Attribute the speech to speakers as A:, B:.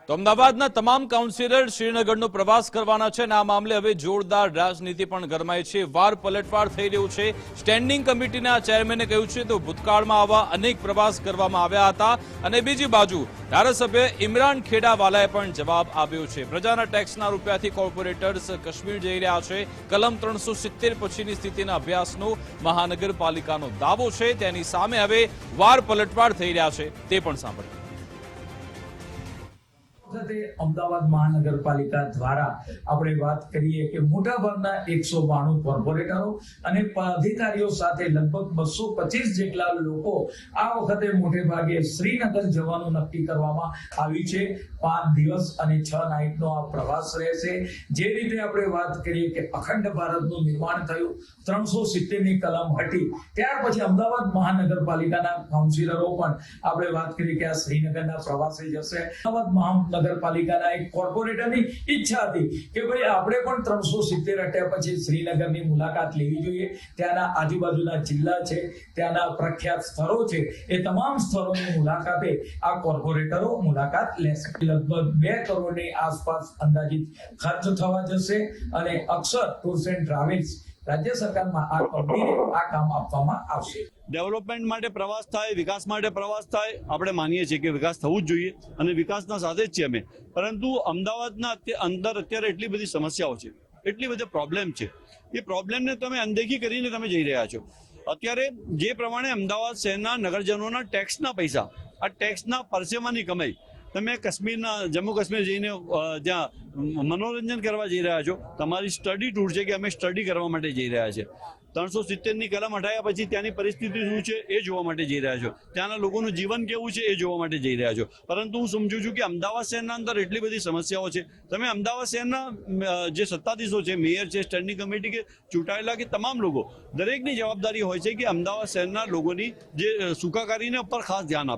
A: તો અમદાવાદના તમામ કાઉન્સિલર શ્રીનગરનો પ્રવાસ કરવાના છે અને આ મામલે હવે જોરદાર રાજનીતિ પણ ગરમાઈ છે। વાર પલટવાર થઈ રહ્યું છે। સ્ટેન્ડિંગ કમિટીના ચેરમેને કહ્યું છે તો ભૂતકાળમાં આવા અનેક પ્રવાસ કરવામાં આવ્યા હતા અને બીજી બાજુ ધારાસભ્ય ઇમરાન ખેડાવાલાએ પણ જવાબ આપ્યો છે। પ્રજાના ટેક્સના રૂપિયાથી કોર્પોરેટર્સ કાશ્મીર જઈ રહ્યા છે। કલમ 370 પછીની સ્થિતિના અભ્યાસનો મહાનગરપાલિકાનો દાવો છે, તેની સામે હવે વાર પલટવાર થઈ રહ્યા છે, તે પણ સાંભળ્યું।
B: અમદાવાદ મહાનગરપાલિકા દ્વારા આપણે વાત કરીએ કે મોટાભાગના 192 કોર્પોરેટરો અને અધિકારીઓ સાથે લગભગ 225 જેટલા લોકો આ વખતે મોટે ભાગે શ્રીનગર જવાનું નક્કી કરવામાં આવ્યું છે। 5 દિવસ અને 6 નાઇટનો આ પ્રવાસ રહેશે। જે રીતે આપણે વાત કરીએ કે અખંડ ભારતનું નિર્માણ થયું, 370 ની કલમ હટી, ત્યાર પછી અમદાવાદ મહાનગરપાલિકાના કાઉન્સિલરો પણ આપણે વાત કરીએ કે આ શ્રીનગરના પ્રવાસે જશે। અમદાવાદ નગરપાલિકાના એક કોર્પોરેટરની ઈચ્છા હતી કે ભાઈ આપણે પણ 370 હટ્યા પછી શ્રીનગરની મુલાકાત લેવી જોઈએ। ત્યાંના આજુબાજુના જિલ્લા છે, ત્યાંના પ્રખ્યાત સ્થળો છે, એ તમામ સ્થળોની મુલાકાતે આ કોર્પોરેટરો મુલાકાત લેશે। લગભગ 2 કરોડની આસપાસ અંદાજિત ખર્ચ થવા જશે અને અક્ષર ટૂર્સ એન્ડ ટ્રાવેલ્સ રાજ્ય સરકારમાં આ કંપનીને આ કામ આપવામાં આવશે।
C: ડેવલપમેન્ટ માટે પ્રવાસ થાય, વિકાસ માટે પ્રવાસ થાય, આપણે માનીએ છીએ કે વિકાસ થવું જ જોઈએ અને વિકાસના સાથે જ છીએ અમે। પરંતુ અમદાવાદના અંદર અત્યારે એટલી બધી સમસ્યાઓ છે, એટલી બધી પ્રોબ્લેમ છે, એ પ્રોબ્લેમને તમે અનદેખી કરીને તમે જઈ રહ્યા છો। અત્યારે જે પ્રમાણે અમદાવાદ શહેરના નગરજનોના ટેક્સના પૈસા, આ ટેક્સના પરસેવાની કમાઈ તમે કાશ્મીરના જમ્મુ કાશ્મીર જઈને ત્યાં મનોરંજન કરવા જઈ રહ્યા છો। તમારી સ્ટડી ટૂર છે કે અમે સ્ટડી કરવા માટે જઈ રહ્યા છીએ। 370 ની કલમ હટાયા પછી ત્યાંની પરિસ્થિતિ શું છે એ જોવા માટે જઈ રહ્યા છો, ત્યાંના લોકોનું જીવન કેવું છે એ જોવા માટે જઈ રહ્યા છો। પરંતુ હું સમજુ છું કે અમદાવાદ શહેરના અંદર એટલી બધી સમસ્યાઓ છે, તમે અમદાવાદ શહેરના જે સત્તાધીશો છે, મેયર છે, સ્ટેન્ડિંગ કમિટી કે ચૂંટાયેલા કે તમામ લોકો, દરેકની જવાબદારી હોય છે કે અમદાવાદ શહેરના લોકોની જે સુખાકારીને ઉપર ખાસ ધ્યાન આપે।